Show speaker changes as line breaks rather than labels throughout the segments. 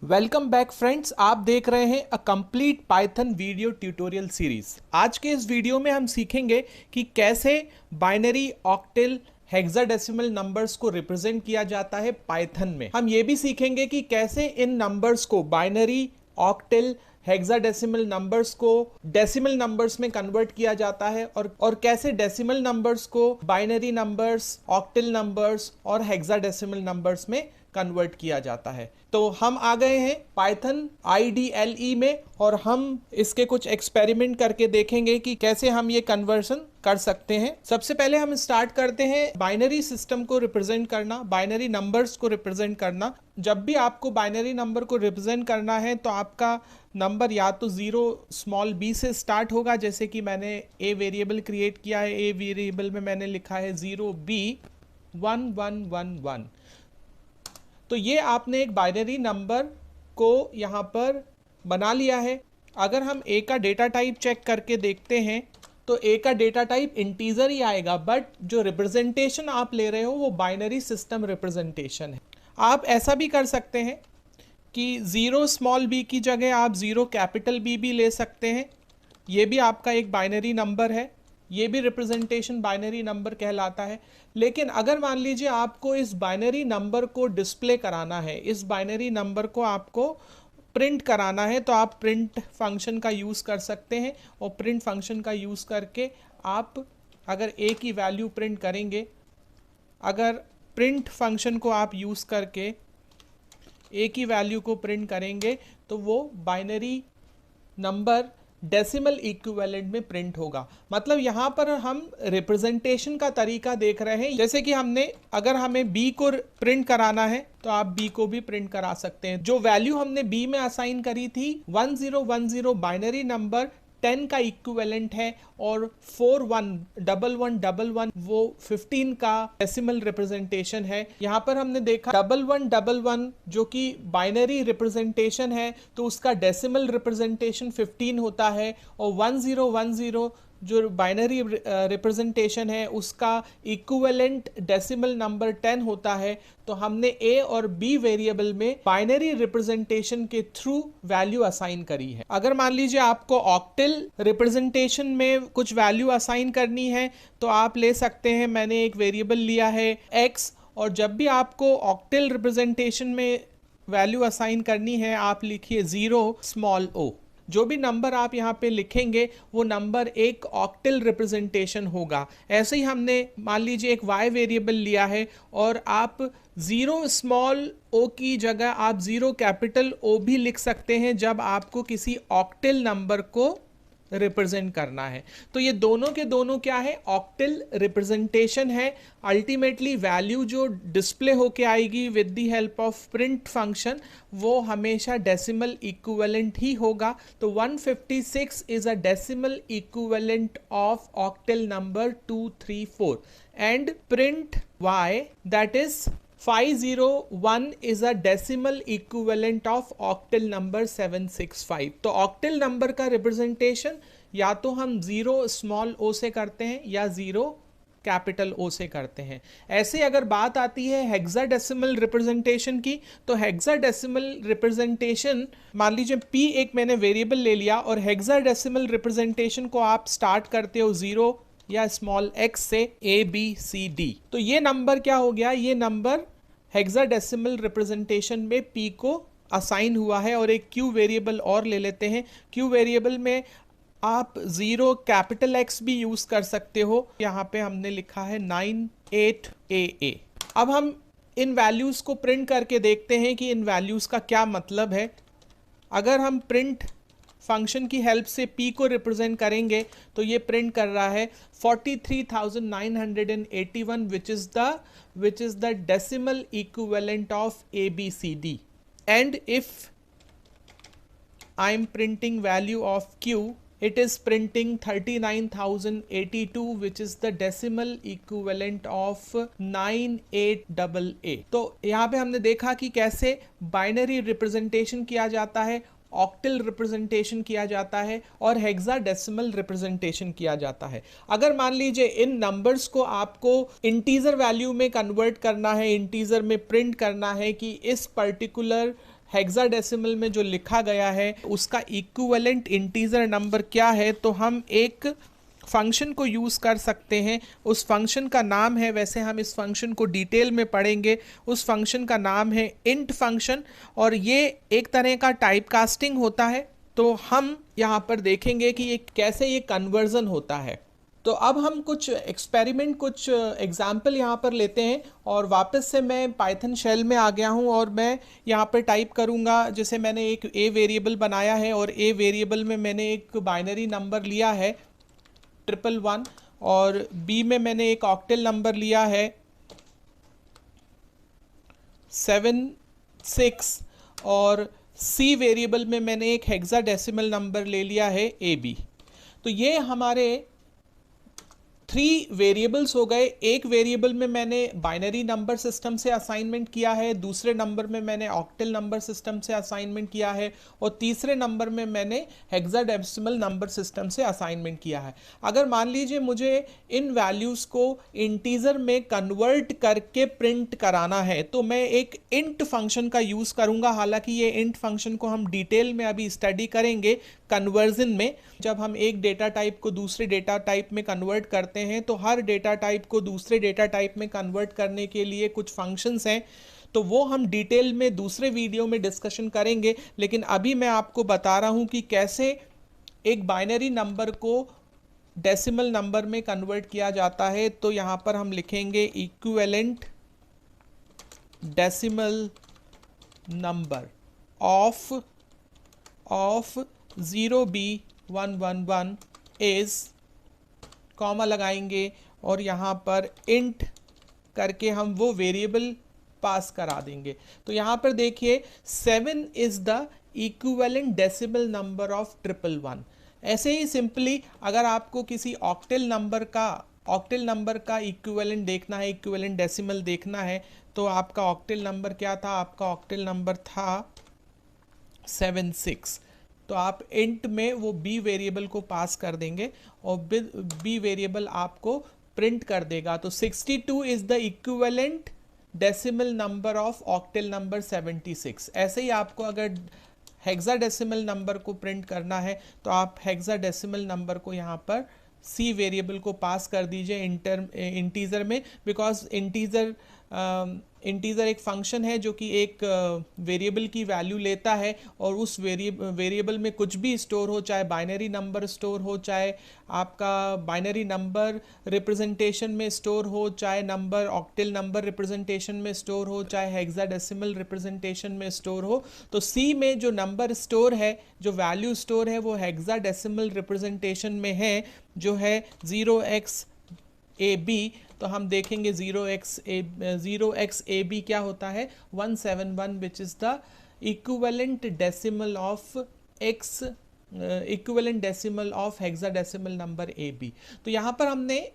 Welcome back friends, आप देख रहे हैं a complete Python video tutorial series. आज के इस वीडियो में हम सीखेंगे कि कैसे बाइनरी, ऑक्टल, हेक्साडेसिमल नंबर्स को रिप्रेजेंट किया जाता है पाइथन में। हम ये भी सीखेंगे कि कैसे इन नंबर्स को, बाइनरी, ऑक्टल, हेक्साडेसिमल नंबर्स को डेसिमल नंबर्स में कन्वर्ट किया जाता है और कैसे डेसिमल नंबर्स को बाइनरी नंबर्स, ऑक्टल नंबर्स और हेक्साडेसिमल नंबर्स में कन्वर्ट किया जाता है। तो हम आ गए हैं पाइथन IDLE में और हम इसके कुछ एक्सपेरिमेंट करके देखेंगे कि कैसे हम ये कन्वर्सन कर सकते हैं। सबसे पहले हम स्टार्ट करते हैं बाइनरी सिस्टम को रिप्रेजेंट करना, बाइनरी नंबर्स को रिप्रेजेंट करना। जब भी आपको बाइनरी नंबर को रिप्रेजेंट करना है तो आपका नंबर या तो 0 b से स्टार्ट होगा, जैसे कि मैंने a वेरिएबल क्रिएट किया है। a वेरिएबल में मैंने लिखा है 0b1111। तो ये आपने एक बाइनरी नंबर को यहाँ पर बना लिया है। अगर हम a का डेटा टाइप चेक करके देखते हैं तो a का डेटा टाइप इंटीजर ही आएगा, बट जो रिप्रेजेंटेशन आप ले रहे हो वो बाइनरी सिस्टम रिप्रेजेंटेशन है। आप ऐसा भी कर सकते हैं कि 0 b की जगह आप 0 B भी ले सकते हैं। ये भी आपका एक बाइनरी नंबर है, ये भी रिप्रेजेंटेशन बाइनरी नंबर कहलाता है। लेकिन अगर मान लीजिए आपको इस बाइनरी नंबर को डिस्प्ले कराना है, इस बाइनरी नंबर को आपको प्रिंट कराना है, तो आप प्रिंट फंक्शन का यूज़ कर सकते हैं। और प्रिंट फंक्शन का यूज़ करके आप अगर a की वैल्यू प्रिंट करेंगे, अगर प्रिंट फंक्शन को आप यूज़ करके a की वैल्यू को प्रिंट करेंगे तो वो बाइनरी नंबर डेसिमल इक्विवेलेंट में प्रिंट होगा। मतलब यहाँ पर हम रिप्रेजेंटेशन का तरीका देख रहे हैं। जैसे कि अगर हमें b को प्रिंट कराना है तो आप b को भी प्रिंट करा सकते हैं। जो वैल्यू हमने b में असाइन करी थी 1010 बाइनरी नंबर 10 का इक्विवेलेंट है और 411111 वो 15 का डेसिमल रिप्रेजेंटेशन है। यहाँ पर हमने देखा 1111 जो कि बाइनरी रिप्रेजेंटेशन है तो उसका डेसिमल रिप्रेजेंटेशन 15 होता है, और 1010 जो बाइनरी रिप्रेजेंटेशन है उसका इक्विवेलेंट डेसिमल नंबर 10 होता है। तो हमने a और b वेरिएबल में बाइनरी रिप्रेजेंटेशन के थ्रू वैल्यू असाइन करी है। अगर मान लीजिए आपको ऑक्टल रिप्रेजेंटेशन में कुछ वैल्यू असाइन करनी है तो आप ले सकते हैं। मैंने एक वेरिएबल लिया है x, और जब भी आपको ऑक्टल रिप्रेजेंटेशन में वैल्यू असाइन करनी है आप लिखिए 0 जो भी नंबर आप यहाँ पे लिखेंगे वो नंबर एक ऑक्टल रिप्रेजेंटेशन होगा। ऐसे ही हमने मान लीजिए एक y वेरिएबल लिया है और आप 0 की जगह आप 0 O भी लिख सकते हैं जब आपको किसी ऑक्टल नंबर को रिप्रेजेंट करना है। तो ये दोनों के दोनों क्या है, ऑक्टल रिप्रेजेंटेशन है। अल्टीमेटली वैल्यू जो डिस्प्ले होके आएगी with the help of print function वो हमेशा डेसिमल इक्विवेलेंट ही होगा। तो 156 is a decimal equivalent of octal number 234 and print y that is 501 is a decimal equivalent of octal number 765। तो octal number का representation या तो हम 0 से करते हैं या 0 से करते हैं। ऐसे अगर बात आती है हेक्साडेसिमल रिप्रेजेंटेशन की, तो हेक्साडेसिमल रिप्रेजेंटेशन मान लीजिए p एक मैंने वेरिएबल ले लिया और हेक्साडेसिमल रिप्रेजेंटेशन को आप स्टार्ट करते हो 0 या x से ABCD। तो ये नंबर क्या हो गया, ये नंबर हेक्साडेसिमल रिप्रेजेंटेशन में p को असाइन हुआ है। और एक q वेरिएबल और ले लेते हैं। q वेरिएबल में आप 0 X भी यूज कर सकते हो। यहाँ पे हमने लिखा है 98AA। अब हम इन वैल्यूज को प्रिंट करके देखते हैं कि इन वैल्यूज का क्या मतलब है। अगर हम प्रिंट फंक्शन की हेल्प से p को रिप्रेजेंट करेंगे तो ये प्रिंट कर रहा है 43,981 which is the decimal equivalent of ABCD, and if I'm printing value of q it is printing 39,082 which is the decimal equivalent of 98AA। तो यहाँ पे हमने देखा कि कैसे बाइनरी रिप्रेजेंटेशन किया जाता है, ऑक्टल रिप्रेजेंटेशन किया जाता है और हेक्साडेसिमल रिप्रेजेंटेशन किया जाता है। अगर मान लीजिए इन नंबर्स को आपको इंटीजर वैल्यू में कन्वर्ट करना है, इंटीजर में प्रिंट करना है कि इस पर्टिकुलर हेक्साडेसिमल में जो लिखा गया है उसका इक्विवेलेंट इंटीजर नंबर क्या है, तो हम एक फंक्शन को यूज़ कर सकते हैं। उस फंक्शन का नाम है, वैसे हम इस फंक्शन को डिटेल में पढ़ेंगे, उस फंक्शन का नाम है इंट फंक्शन, और ये एक तरह का टाइप कास्टिंग होता है। तो हम यहाँ पर देखेंगे कि ये कैसे ये कन्वर्जन होता है। तो अब हम कुछ एक्सपेरिमेंट, कुछ एग्जाम्पल यहाँ पर लेते हैं, और वापस से मैं पाइथन शेल में आ गया हूँ और मैं यहाँ पर टाइप करूँगा, जैसे मैंने एक ए वेरिएबल बनाया है और ए वेरिएबल में मैंने एक बाइनरी नंबर लिया है 111, और बी में मैंने एक ऑक्टेल नंबर लिया है 76, और सी वेरिएबल में मैंने एक हेक्साडेसिमल नंबर ले लिया है ए बी। तो ये हमारे 3 वेरिएबल्स हो गए। एक वेरिएबल में मैंने बाइनरी नंबर सिस्टम से असाइनमेंट किया है, दूसरे नंबर में मैंने ऑक्टल नंबर सिस्टम से असाइनमेंट किया है, और तीसरे नंबर में मैंने हेक्साडेसिमल नंबर सिस्टम से असाइनमेंट किया है। अगर मान लीजिए मुझे इन वैल्यूज़ को इंटीजर में कन्वर्ट करके प्रिंट कराना है, तो मैं एक इंट फंक्शन का यूज़ करूँगा। हालांकि ये इंट फंक्शन को हम डिटेल में अभी स्टडी करेंगे कन्वर्जन में। जब हम एक डेटा टाइप को दूसरे डेटा टाइप में कन्वर्ट करते हैं, तो हर डेटा टाइप को दूसरे डेटा टाइप में कन्वर्ट करने के लिए कुछ फंक्शंस हैं, तो वो हम डिटेल में दूसरे वीडियो में डिस्कशन करेंगे। लेकिन अभी मैं आपको बता रहा हूं कि कैसे एक बाइनरी नंबर को डेसिमल नंबर में कन्वर्ट किया जाता है। तो यहां पर हम लिखेंगे equivalent decimal number of 0b111 is, comma लगाएंगे और यहाँ पर इंट करके हम वो वेरिएबल पास करा देंगे। तो यहाँ पर देखिए 7 is the equivalent decimal number of 111। ऐसे ही सिंपली अगर आपको किसी ऑक्टेल नंबर का इक्विवेलेंट देखना है, इक्विवेलेंट डेसिमल देखना है, तो आपका ऑक्टेल नंबर क्या था? आपका ऑक्टेल नंबर था 76। तो आप इंट में वो बी वेरिएबल को पास कर देंगे और बी वेरिएबल आपको प्रिंट कर देगा। तो 62 is the equivalent decimal number of octal number 76। ऐसे ही आपको अगर हेक्साडेसिमल नंबर को प्रिंट करना है, तो आप हेक्साडेसिमल नंबर को यहाँ पर सी वेरिएबल को पास कर दीजिए इंटीजर में, बिकॉज इंटीजर एक फंक्शन है जो कि एक वेरिएबल की वैल्यू लेता है, और उस वेरिएबल में कुछ भी स्टोर हो, चाहे बाइनरी नंबर स्टोर हो, चाहे आपका बाइनरी नंबर रिप्रेजेंटेशन में स्टोर हो, चाहे नंबर ऑक्टेल नंबर रिप्रेजेंटेशन में स्टोर हो, चाहे हेक्साडेसिमल रिप्रेजेंटेशन में स्टोर हो। तो सी में जो नंबर स्टोर है, जो वैल्यू स्टोर है, वो हेक्साडेसिमल रिप्रेजेंटेशन में है, जो है 0xab। तो हम देखेंगे 0xab क्या होता है? 171, which is the equivalent decimal of hexadecimal number ab। तो यहाँ पर हमने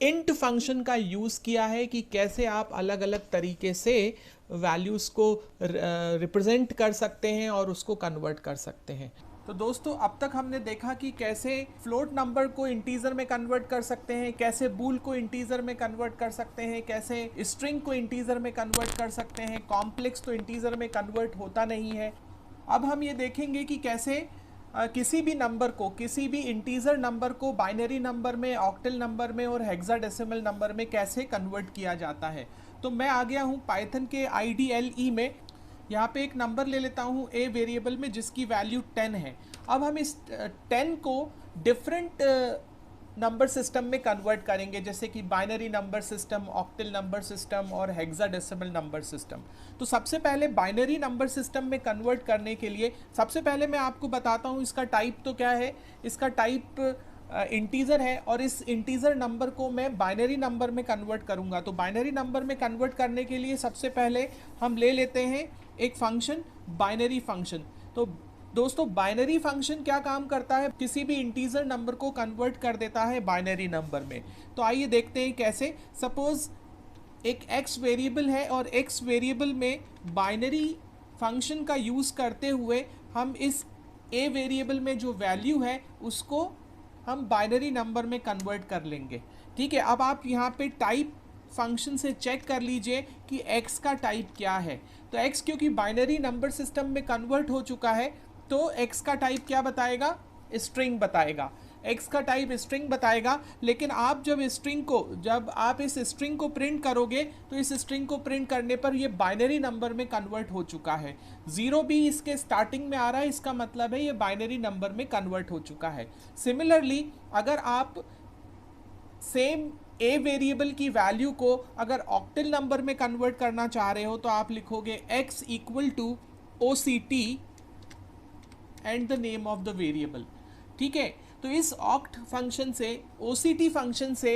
इंट फंक्शन का यूज़ किया है कि कैसे आप अलग अलग तरीके से वैल्यूज़ को रिप्रेजेंट कर सकते हैं और उसको कन्वर्ट कर सकते हैं। तो दोस्तों, अब तक हमने देखा कि कैसे फ्लोट नंबर को इंटीजर में कन्वर्ट कर सकते हैं, कैसे बूल को इंटीजर में कन्वर्ट कर सकते हैं, कैसे स्ट्रिंग को इंटीजर में कन्वर्ट कर सकते हैं। कॉम्प्लेक्स तो इंटीजर में कन्वर्ट होता नहीं है। अब हम ये देखेंगे कि कैसे किसी भी नंबर को, किसी भी इंटीजर नंबर को बाइनरी नंबर में, ऑक्टल नंबर में और हेक्साडेसिमल नंबर में कैसे कन्वर्ट किया जाता है। तो मैं आ गया हूँ पाइथन के IDLE में। यहाँ पे एक नंबर ले लेता हूँ ए वेरिएबल में जिसकी वैल्यू 10 है। अब हम इस 10 को डिफरेंट नंबर सिस्टम में कन्वर्ट करेंगे, जैसे कि binary number system, octal number system और हेक्साडेसिमल नंबर सिस्टम। तो सबसे पहले बाइनरी नंबर सिस्टम में कन्वर्ट करने के लिए सबसे पहले मैं आपको बताता हूँ इसका टाइप तो क्या है। इसका टाइप इंटीजर है, और इस इंटीजर नंबर को मैं बाइनरी नंबर में कन्वर्ट करूँगा। तो बाइनरी नंबर में कन्वर्ट करने के लिए सबसे पहले हम ले लेते हैं एक फंक्शन, बाइनरी फंक्शन। तो दोस्तों, बाइनरी फंक्शन क्या काम करता है? किसी भी इंटीजर नंबर को कन्वर्ट कर देता है बाइनरी नंबर में। तो आइए देखते हैं कैसे। सपोज एक x वेरिएबल है, और x वेरिएबल में बाइनरी फंक्शन का यूज़ करते हुए हम इस a वेरिएबल में जो वैल्यू है उसको हम बाइनरी नंबर में कन्वर्ट कर लेंगे। ठीक है, अब आप यहाँ पे टाइप फंक्शन से चेक कर लीजिए कि x का टाइप क्या है। तो x क्योंकि बाइनरी नंबर सिस्टम में कन्वर्ट हो चुका है तो x का टाइप क्या बताएगा, स्ट्रिंग बताएगा। x का टाइप स्ट्रिंग बताएगा, लेकिन आप जब आप इस स्ट्रिंग को प्रिंट करोगे तो इस स्ट्रिंग को प्रिंट करने पर ये बाइनरी नंबर में कन्वर्ट हो चुका है। 0 भी इसके स्टार्टिंग में आ रहा है, इसका मतलब है ये बाइनरी नंबर में कन्वर्ट हो चुका है। सिमिलरली अगर आप सेम ए वेरिएबल की वैल्यू को अगर ऑक्टल नंबर में कन्वर्ट करना चाह रहे हो तो आप लिखोगे x equal to OCT and the name of the variable. ठीक है, तो इस ऑक्ट फंक्शन से, OCT फंक्शन से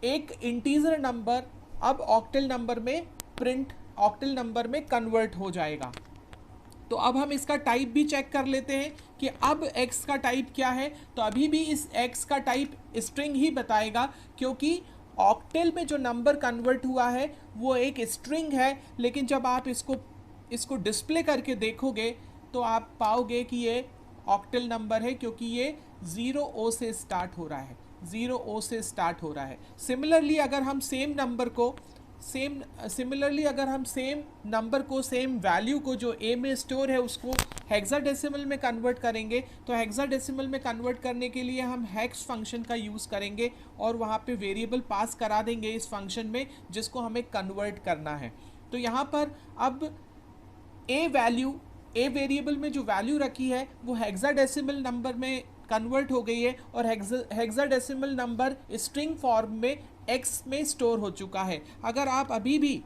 एक इंटीजर नंबर अब ऑक्टल नंबर में कन्वर्ट हो जाएगा। तो अब हम इसका टाइप भी चेक कर लेते हैं कि अब x का टाइप क्या है। तो अभी भी इस x का टाइप स्ट्रिंग ही बताएगा, क्योंकि ऑक्टल में जो नंबर कन्वर्ट हुआ है वो एक स्ट्रिंग है, लेकिन जब आप इसको डिस्प्ले करके देखोगे तो आप पाओगे कि ये ऑक्टल नंबर है, क्योंकि ये 0 से स्टार्ट हो रहा है, 0 से स्टार्ट हो रहा है। सिमिलरली अगर हम सेम नंबर को सेम वैल्यू को जो ए में स्टोर है उसको हेक्साडेसिमल में कन्वर्ट करेंगे, तो हेक्साडेसिमल में कन्वर्ट करने के लिए हम हेक्स फंक्शन का यूज़ करेंगे और वहाँ पे वेरिएबल पास करा देंगे इस फंक्शन में जिसको हमें कन्वर्ट करना है। तो यहाँ पर अब ए वेरिएबल में जो वैल्यू रखी है वो हेक्साडेसिमल नंबर में कन्वर्ट हो गई है और हेक्साडेसिमल नंबर स्ट्रिंग फॉर्म में x में स्टोर हो चुका है। अगर आप अभी भी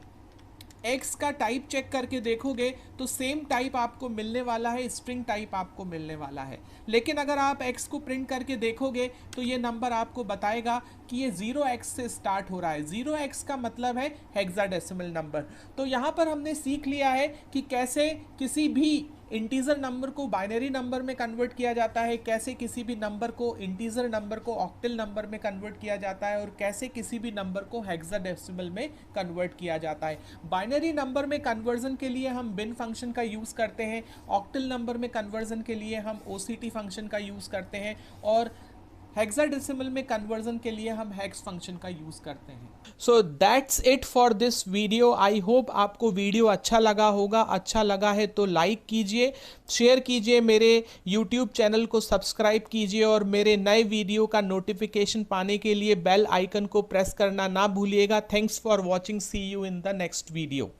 x का टाइप चेक करके देखोगे तो सेम टाइप आपको मिलने वाला है, स्ट्रिंग टाइप आपको मिलने वाला है। लेकिन अगर आप x को प्रिंट करके देखोगे तो ये नंबर आपको बताएगा कि ये 0x से स्टार्ट हो रहा है। 0x का मतलब है हेक्साडेसिमल नंबर। तो यहाँ पर हमने सीख लिया है कि कैसे किसी भी इंटीजर नंबर को बाइनरी नंबर में कन्वर्ट किया जाता है, कैसे किसी भी नंबर को, इंटीजर नंबर को ऑक्टल नंबर में कन्वर्ट किया जाता है, और कैसे किसी भी नंबर को हेक्साडेसिमल में कन्वर्ट किया जाता है। बाइनरी नंबर में कन्वर्जन के लिए हम बिन फंक्शन का यूज़ करते हैं, ऑक्टल नंबर में कन्वर्जन के लिए हम OCT फंक्शन का यूज़ करते हैं, और हेक्साडेसिमल में कन्वर्जन के लिए हम हेक्स फंक्शन का यूज़ करते हैं। So that's it for this video. I hope आपको वीडियो अच्छा लगा होगा। अच्छा लगा है तो लाइक कीजिए, शेयर कीजिए, मेरे यूट्यूब चैनल को सब्सक्राइब कीजिए और मेरे नए वीडियो का नोटिफिकेशन पाने के लिए बेल आइकन को प्रेस करना ना भूलिएगा। Thanks for watching, see you in the next video.